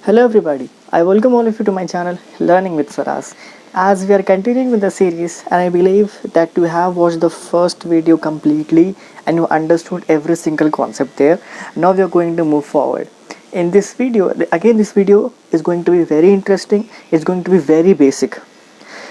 Hello everybody, I welcome all of you to my channel Learning with Faraz. As we are continuing with the series, and I believe that you have watched the first video completely and you understood every single concept there. Now we are going to move forward. In this video, again this video is going to be very interesting, it's going to be very basic.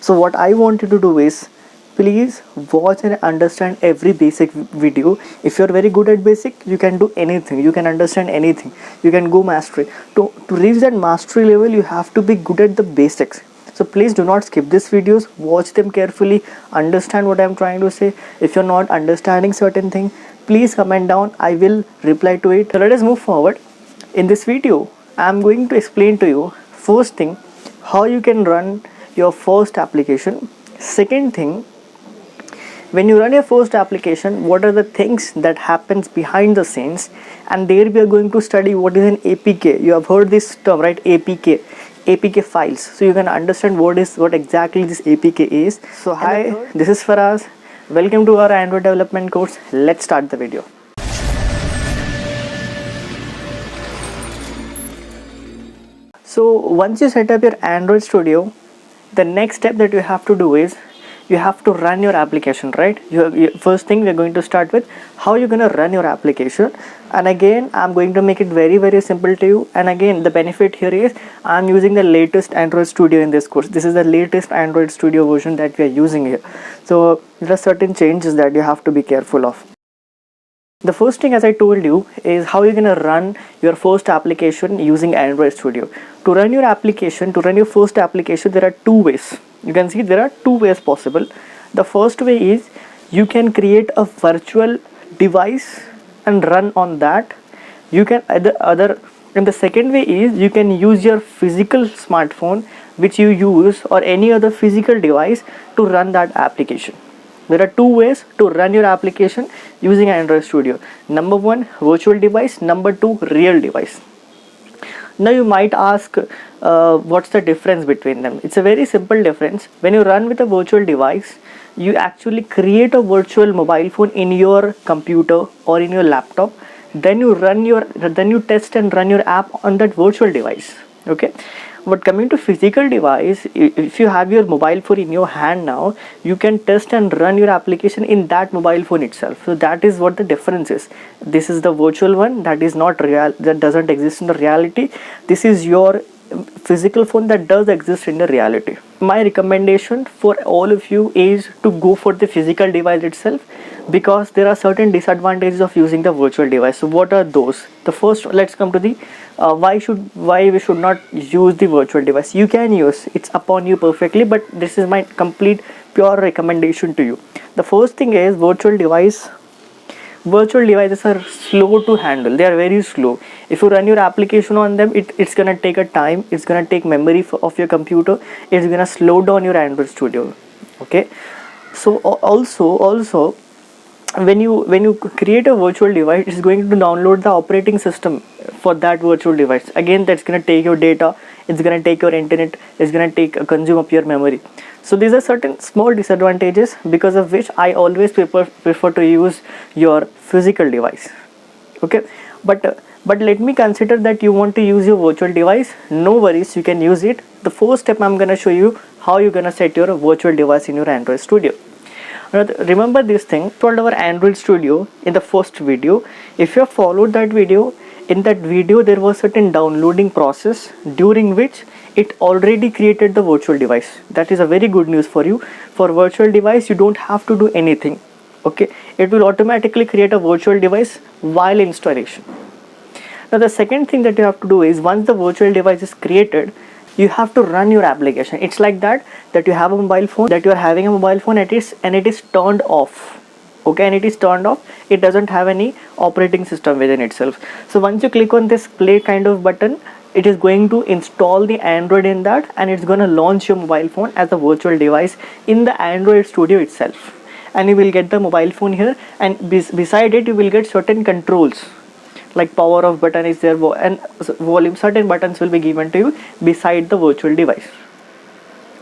So what I want you to do is please watch and understand every basic video. If you're very good at basic, you can do anything, you can understand anything, you can go mastery. To reach that mastery level, you have to be good at the basics. So please do not skip these videos, watch them carefully, understand what I'm trying to say. If you're not understanding certain thing, please comment down, I will reply to it. So let us move forward. In this video, I'm going to explain to you first thing how you can run your first application. Second thing, when you run your first application, what are the things that happens behind the scenes, and there we are going to study what is an APK. You have heard this term, right? APK files. So you can understand what exactly this APK is. So hi, this is Faraz. Welcome to our Android development course. Let's start the video. So once you set up your Android Studio, the next step that you have to do is you have to run your application, right? First thing we're going to start with how you're going to run your application. And again, I'm going to make it very simple to you. And again, the benefit here is I'm using the latest Android Studio in this course. This is the latest Android Studio version that we are using here. So there are certain changes that you have to be careful of. The first thing, as I told you, is how you're going to run your first application using Android Studio. To run your first application, there are two ways. You can see there are two ways possible. The first way is you can create a virtual device and run on that. You can and the second way is you can use your physical smartphone which you use or any other physical device to run that application. There are two ways to run your application using Android Studio. Number one, virtual device. Number two, real device. Now you might ask, what's the difference between them? It's a very simple difference. When you run with a virtual device, you actually create a virtual mobile phone in your computer or in your laptop. Then you test and run your app on that virtual device. Okay. But coming to physical device, if you have your mobile phone in your hand now, you can test and run your application in that mobile phone itself. So that is what the difference is. This is the virtual one that is not real, that doesn't exist in the reality. This is your physical phone that does exist in the reality. My recommendation for all of you is to go for the physical device itself, because there are certain disadvantages of using the virtual device. So what are those? The first, let's come to the why we should not use the virtual device. You can use, it's upon you perfectly, but this is my complete pure recommendation to you. The first thing is virtual devices are slow to handle. They are very slow. If you run your application on them, it's gonna take a time, it's gonna take memory of your computer, it's gonna slow down your Android Studio. Okay, so also when you create a virtual device, it's going to download the operating system for that virtual device. Again, that's going to take your data, it's going to take your internet, it's going to consume up your memory. So these are certain small disadvantages, because of which I always prefer to use your physical device. Okay, but let me consider that you want to use your virtual device. No worries, you can use it. The first step, I'm going to show you how you're going to set your virtual device in your Android Studio. Remember this thing, told our Android Studio in the first video. If you have followed that video, in that video there was certain downloading process during which it already created the virtual device. That is a very good news for you. For virtual device, you don't have to do anything. Okay, it will automatically create a virtual device while installation. Now the second thing that you have to do is, once the virtual device is created, you have to run your application. It's like that you have a mobile phone, that you are having a mobile phone, and it is turned off. Okay, and it is turned off, it doesn't have any operating system within itself. So once you click on this play kind of button, it is going to install the Android in that, and it's going to launch your mobile phone as a virtual device in the Android Studio itself. And you will get the mobile phone here, and beside it you will get certain controls, like power off button is there, and volume. Certain buttons will be given to you beside the virtual device.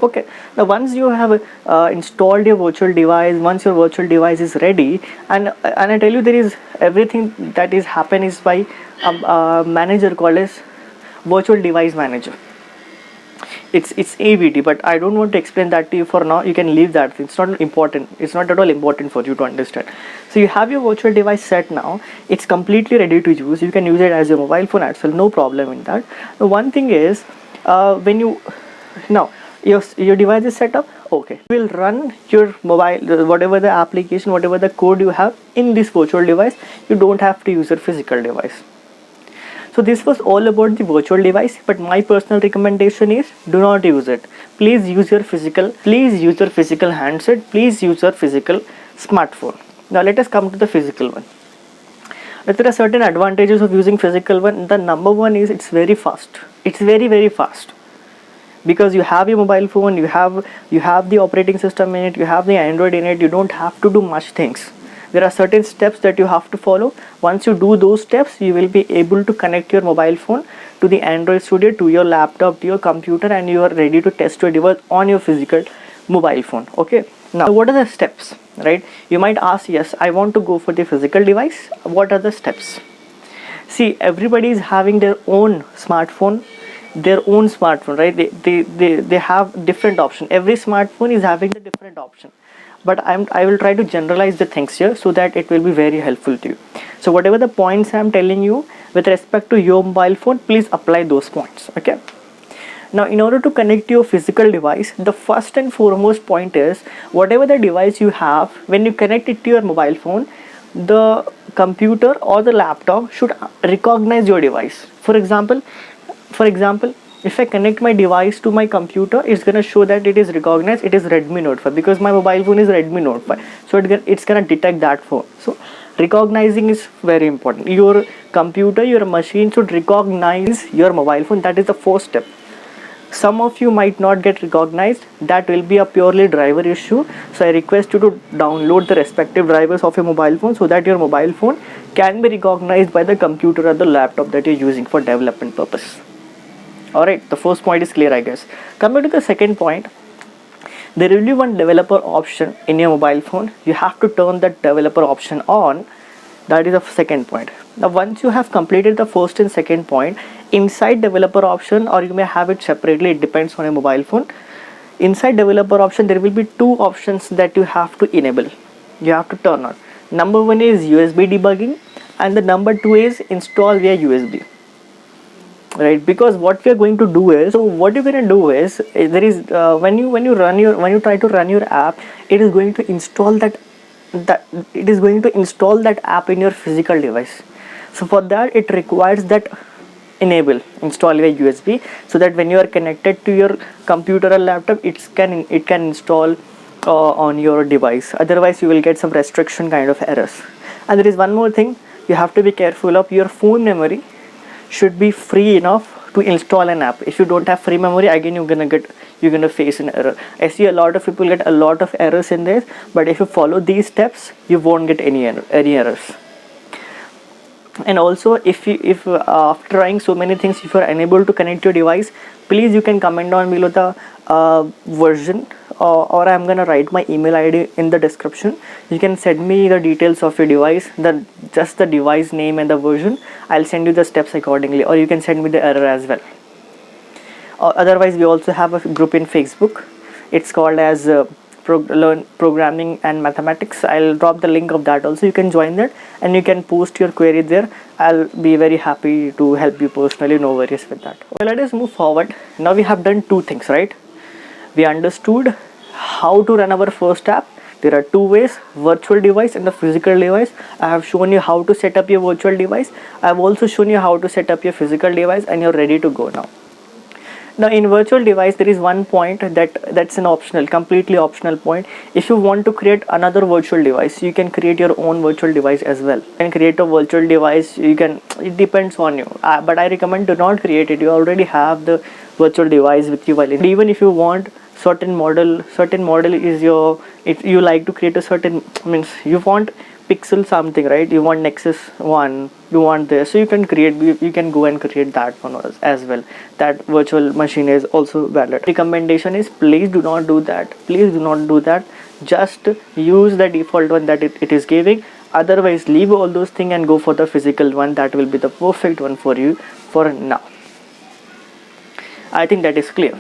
Okay, now once you have installed your virtual device, once your virtual device is ready, and I tell you, there is everything that is happen is by a manager called as virtual device manager. It's AVD, but I don't want to explain that to you for now. You can leave that. It's not important. It's not at all important for you to understand. So you have your virtual device set now. It's completely ready to use. You can use it as your mobile phone as well. No problem in that. The one thing is, when you now your device is set up. Okay, you will run your mobile, whatever the application, whatever the code you have in this virtual device. You don't have to use your physical device. So this was all about the virtual device, but my personal recommendation is do not use it. Please use your physical handset. Please use your physical smartphone. Now let us come to the physical one. But there are certain advantages of using physical one. The number one is it's very fast. It's very fast. Because you have your mobile phone, you have the operating system in it, you have the Android in it, you don't have to do much things. There are certain steps that you have to follow. Once you do those steps, you will be able to connect your mobile phone to the Android Studio, to your laptop, to your computer, and you are ready to test your device on your physical mobile phone. Okay, now what are the steps, right? You might ask, yes, I want to go for the physical device. What are the steps? See, everybody is having their own smartphone, right? They have different option. Every smartphone is having the different option, but I will try to generalize the things here so that it will be very helpful to you. So whatever the points I'm telling you with respect to your mobile phone, please apply those points. Okay, now in order to connect to your physical device, the first and foremost point is, whatever the device you have, when you connect it to your mobile phone, the computer or the laptop should recognize your device. For example, if I connect my device to my computer, it's gonna show that it is recognized, it is Redmi Note 5, because my mobile phone is Redmi Note 5, so it's gonna detect that phone. So recognizing is very important. Your computer, your machine should recognize your mobile phone. That is the first step. Some of you might not get recognized. That will be a purely driver issue. So I request you to download the respective drivers of your mobile phone so that your mobile phone can be recognized by the computer or the laptop that you're using for development purpose. Alright, the first point is clear, I guess. Coming to the second point, there will be one developer option in your mobile phone. You have to turn that developer option on. That is the second point. Now once you have completed the first and second point, inside developer option, or you may have it separately, it depends on your mobile phone. Inside developer option, there will be two options that you have to enable. You have to turn on. Number one is USB debugging, and the number two is install via USB. Right, because what we are going to do is, when you try to run your app, it is going to install that app in your physical device. So for that, it requires that install via USB, so that when you are connected to your computer or laptop, it can install on your device. Otherwise you will get some restriction kind of errors. And there is one more thing you have to be careful of. Your phone memory should be free enough to install an app. If you don't have free memory, again you're gonna face an error. I see a lot of people get a lot of errors in this, but if you follow these steps, you won't get any errors. And also, if after trying so many things, if you are unable to connect your device, please you can comment down below the version, or I'm gonna write my email ID in the description. You can send me the details of your device, just the device name and the version. I'll send you the steps accordingly, or you can send me the error as well. Otherwise, we also have a group in Facebook. It's called as Learn Programming and Mathematics. I'll drop the link of that also. You can join that and you can post your query there. I'll be very happy to help you personally. No worries with that. Well, let us move forward. Now we have done two things, right? We understood how to run our first app. There are two ways: virtual device and the physical device. I have shown you how to set up your virtual device. I've also shown you how to set up your physical device, and you're ready to go now. Now in virtual device, there is one point that's an optional, completely optional point. If you want to create another virtual device, you can create your own virtual device as well. You can create a virtual device. It depends on you, but I recommend do not create it. You already have the virtual device with you. Even if you want certain model is if you like to create a certain, means you want Pixel something, right? You want Nexus 1, you want this, so you can go and create that one as well. That virtual machine is also valid. Recommendation is, please do not do that. Just use the default one that it is giving. Otherwise, leave all those things and go for the physical one. That will be the perfect one for you for now. I think that is clear.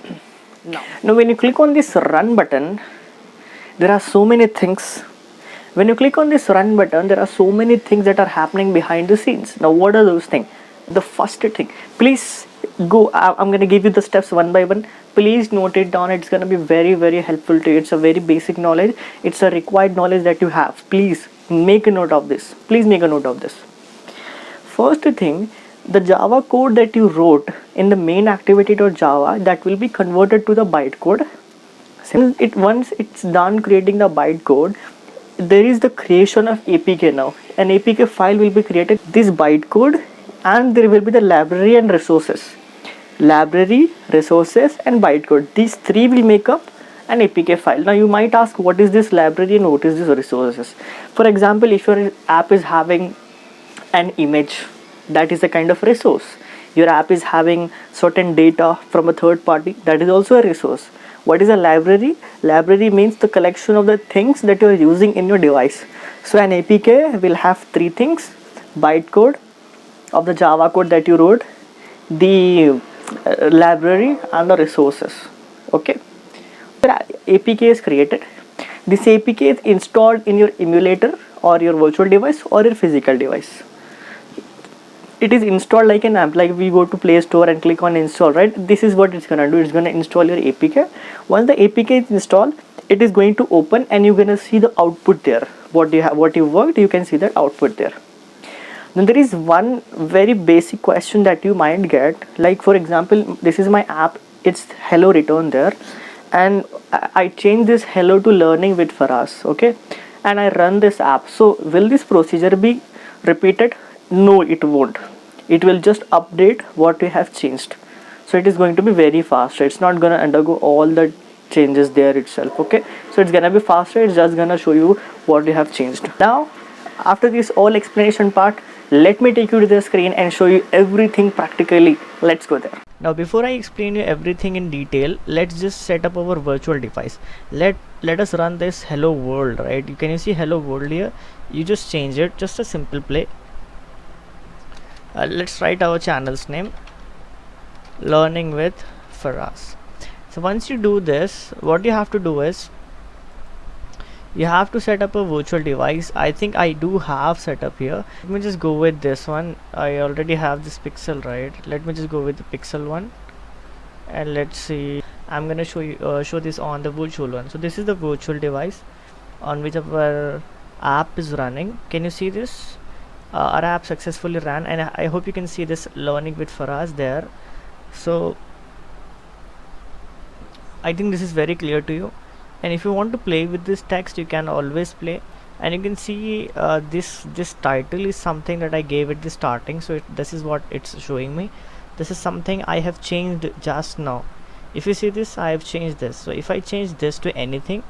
Now when you click on this run button, there are so many things. When you click on this run button, there are so many things that are happening behind the scenes. Now what are those things? The first thing, please go, I'm going to give you the steps one by one. Please note it down. It's going to be very, very helpful to you. It's a very basic knowledge. It's a required knowledge that you have. Please make a note of this. Please make a note of this. First thing, the Java code that you wrote in the main activity.java, that will be converted to the bytecode. Once it's done creating the bytecode, there is the creation of APK now. An APK file will be created, this bytecode, and there will be the library and resources. Library, resources, and bytecode. These three will make up an APK file. Now you might ask, what is this library and what is this resources? For example, if your app is having an image, that is a kind of resource. Your app is having certain data from a third party, that is also a resource. What is a library? Library means the collection of the things that you are using in your device. So an APK will have three things: bytecode of the Java code that you wrote, the library, and the resources. Okay, APK is created. This APK is installed in your emulator or your virtual device or your physical device. It is installed like an app, like we go to Play Store and click on install, right? This is what it's gonna do. It's gonna install your APK. Once the APK is installed, it is going to open and you're gonna see the output there. What you worked, you can see that output there. Then there is one very basic question that you might get, like for example, this is my app, it's hello written there, and I change this hello to learning with Faraz, okay, and I run this app. So will this procedure be repeated? No, it won't. It will just update what we have changed. So it is going to be very fast. It's not gonna undergo all the changes there itself, okay. So it's gonna be faster. It's just gonna show you what you have changed. Now after this all explanation part, let me take you to the screen and show you everything practically. Let's go there. Now before I explain you everything in detail, let's just set up our virtual device. Let us run this hello world, right? Can you see hello world here? You just change it, just a simple play. Let's write our channel's name, learning with Faraz. So once you do this, what you have to do is you have to set up a virtual device. I think I do have set up here. Let me just go with this one. I already have this Pixel, right? Let me just go with the Pixel one, and let's see. I'm gonna show you show this on the virtual one. So this is the virtual device on which our app is running. Can you see this? Our app successfully ran, and I hope you can see this learning with Faraz there. So I think this is very clear to you, and if you want to play with this text, you can always play. And you can see this title is something that I gave at the starting, so this is what it's showing me. This is something I have changed just now. If you see this, I have changed this. So if I change this to anything,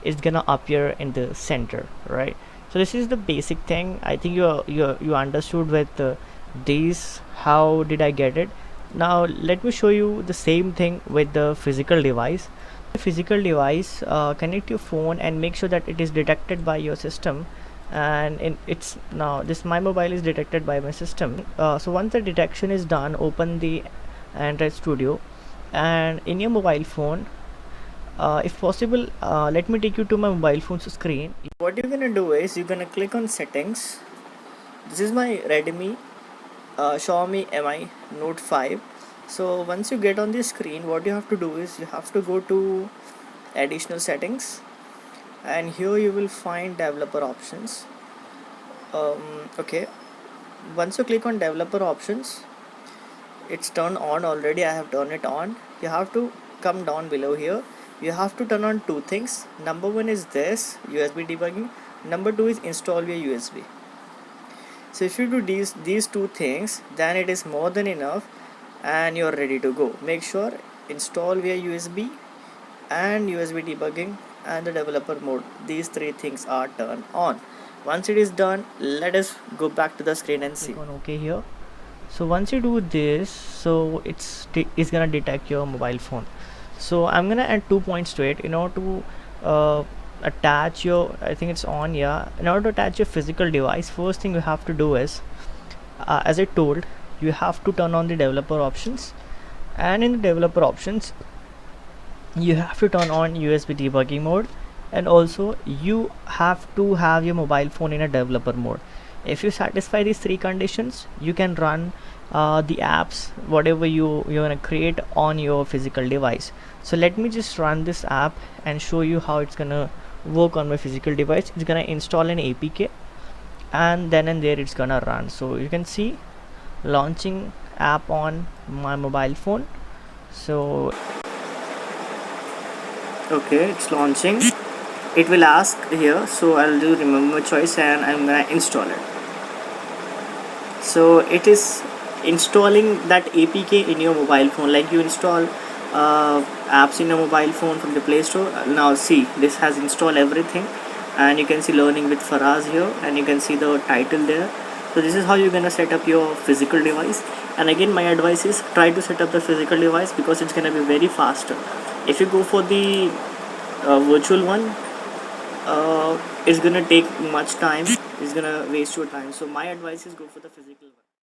it's gonna appear in the center, right? So this is the basic thing. I think you understood with these. How did I get it? Now let me show you the same thing with the physical device. The physical device, connect your phone and make sure that it is detected by your system, and it's now this my mobile is detected by my system. So once the detection is done, open the Android Studio, and in your mobile phone, if possible, let me take you to my mobile phone's screen. What you're gonna do is you're gonna click on settings. This is my Redmi Xiaomi Mi Note 5. So once you get on the screen, what you have to do is you have to go to additional settings, and here you will find developer options. Okay, once you click on developer options, it's turned on already. I have turned it on. You have to come down below here. You have to turn on two things. Number one is this USB debugging. Number two is install via USB. So if you do these two things, then it is more than enough and you're ready to go. Make sure install via USB and USB debugging and the developer mode. These three things are turned on. Once it is done, let us go back to the screen and see. Click on OK here. So once you do this, so it's gonna detect your mobile phone. So I'm gonna add 2 points to it in order to attach your, I think it's on, yeah. In order to attach your physical device, first thing you have to do is, as I told, you have to turn on the developer options, and in the developer options you have to turn on USB debugging mode, and also you have to have your mobile phone in a developer mode. If you satisfy these three conditions, you can run the apps whatever you want to create on your physical device. So let me just run this app and show you how it's gonna work on my physical device. It's gonna install an APK, and then and there it's gonna run. So you can see launching app on my mobile phone. So okay, it's launching. It will ask here, so I'll do remember choice and I'm gonna install it. So it is installing that APK in your mobile phone, like you install apps in your mobile phone from the Play Store. Now see, this has installed everything, and you can see learning with Faraz here, and you can see the title there. So this is how you're gonna set up your physical device. And again, my advice is try to set up the physical device because it's gonna be very faster. If you go for the virtual one, it's gonna take much time, it's gonna waste your time. So my advice is go for the physical